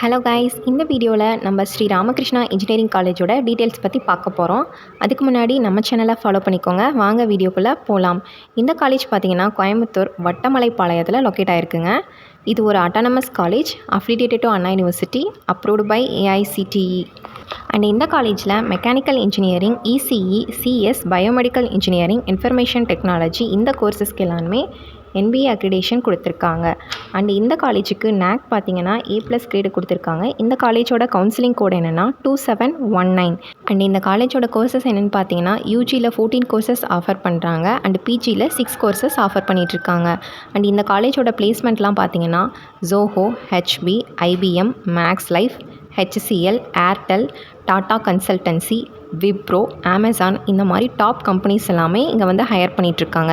Hello guys, இந்த வீடியோவில் நம்ம ஸ்ரீ ராமகிருஷ்ணா இன்ஜினியரிங் காலேஜோட டீட்டெயில்ஸ் பற்றி பார்க்க போகிறோம். அதுக்கு முன்னாடி நம்ம சேனலை ஃபாலோ பண்ணிக்கோங்க. வாங்க வீடியோக்குள்ளே போகலாம். இந்த காலேஜ் பார்த்திங்கன்னா கோயம்புத்தூர் வட்டமலைப்பாளையத்தில் லொக்கேட் ஆகிருக்குங்க. இது ஒரு autonomous college affiliated to Anna university, approved by AICTE. And இந்த காலேஜில் mechanical engineering, ECE, CS, biomedical engineering, information technology இந்த கோர்சஸ்க்கு எல்லாமே என்பிஏ அக்ரிடேஷன் கொடுத்துருக்காங்க. அண்ட் இந்த காலேஜுக்கு நேக் பார்த்திங்கன்னா A+ கிரேடு கொடுத்துருக்காங்க. இந்த காலேஜோட கவுன்சிலிங் கோட் என்னென்னா 2719. அண்ட் இந்த காலேஜோட கோர்சஸ் என்னென்னு பார்த்தீங்கன்னா யூஜியில் 14 கோர்சஸ் ஆஃபர் பண்ணுறாங்க. அண்ட் பிஜியில் 6 கோர்சஸ் ஆஃபர் பண்ணிகிட்ருக்காங்க. அண்ட் இந்த காலேஜோட பிளேஸ்மெண்ட்லாம் பார்த்தீங்கன்னா Zoho, HP, IBM, Max Life, HCL, Airtel, Tata Consultancy, Wipro, Amazon இந்த மாதிரி டாப் கம்பெனிஸ் எல்லாமே இங்கே வந்து ஹையர் பண்ணிகிட்ருக்காங்க.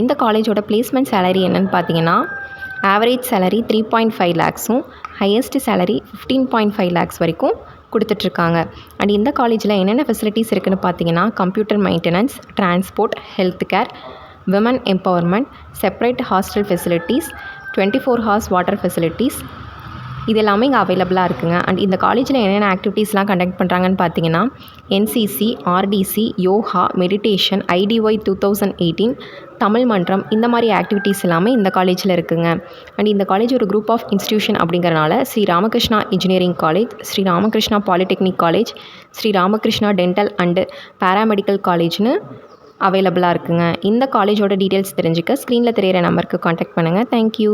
இந்த காலேஜோட பிளேஸ்மெண்ட் சேலரி என்னென்னு பார்த்தீங்கன்னா ஆவரேஜ் சேலரி 3.5 lakhஸும் ஹையஸ்ட் சேலரி 15.5 lakhs வரைக்கும் கொடுத்துட்ருக்காங்க. அண்ட் இந்த காலேஜில் என்னென்ன ஃபெசிலிட்டிஸ் இருக்குதுன்னு பார்த்தீங்கன்னா computer maintenance, transport, health care, women empowerment, separate hostel facilities, 24 hours water facilities இது எல்லாமே இங்கே அவைலபிளாக இருக்குங்க. அண்ட் இந்த காலேஜில் என்னென்ன ஆக்டிவிட்டீஸ்லாம் கண்டக்ட் பண்ணுறாங்கன்னு பார்த்தீங்கன்னா NCC, RTC, yoga, meditation, IDY 2018, Tamil மன்றம் இந்த மாதிரி ஆக்டிவிட்டீஸ் எல்லாமே இந்த காலேஜில் இருக்குங்க. அண்ட் இந்த காலேஜ் ஒரு குரூப் ஆஃப் இன்ஸ்டிடியூஷன் அப்படிங்கிறனால Shri Ramakrishna engineering college, Shri Ramakrishna polytechnic college, Shri Ramakrishna dental and paramedical காலேஜ்னு அவைலபிளாக இருக்குங்க. இந்த காலேஜோட டீட்டெயில்ஸ் தெரிஞ்சுக்க ஸ்க்ரீனில் தெரியிற நம்பருக்கு காண்டாக்ட் பண்ணுங்கள். தேங்க்யூ.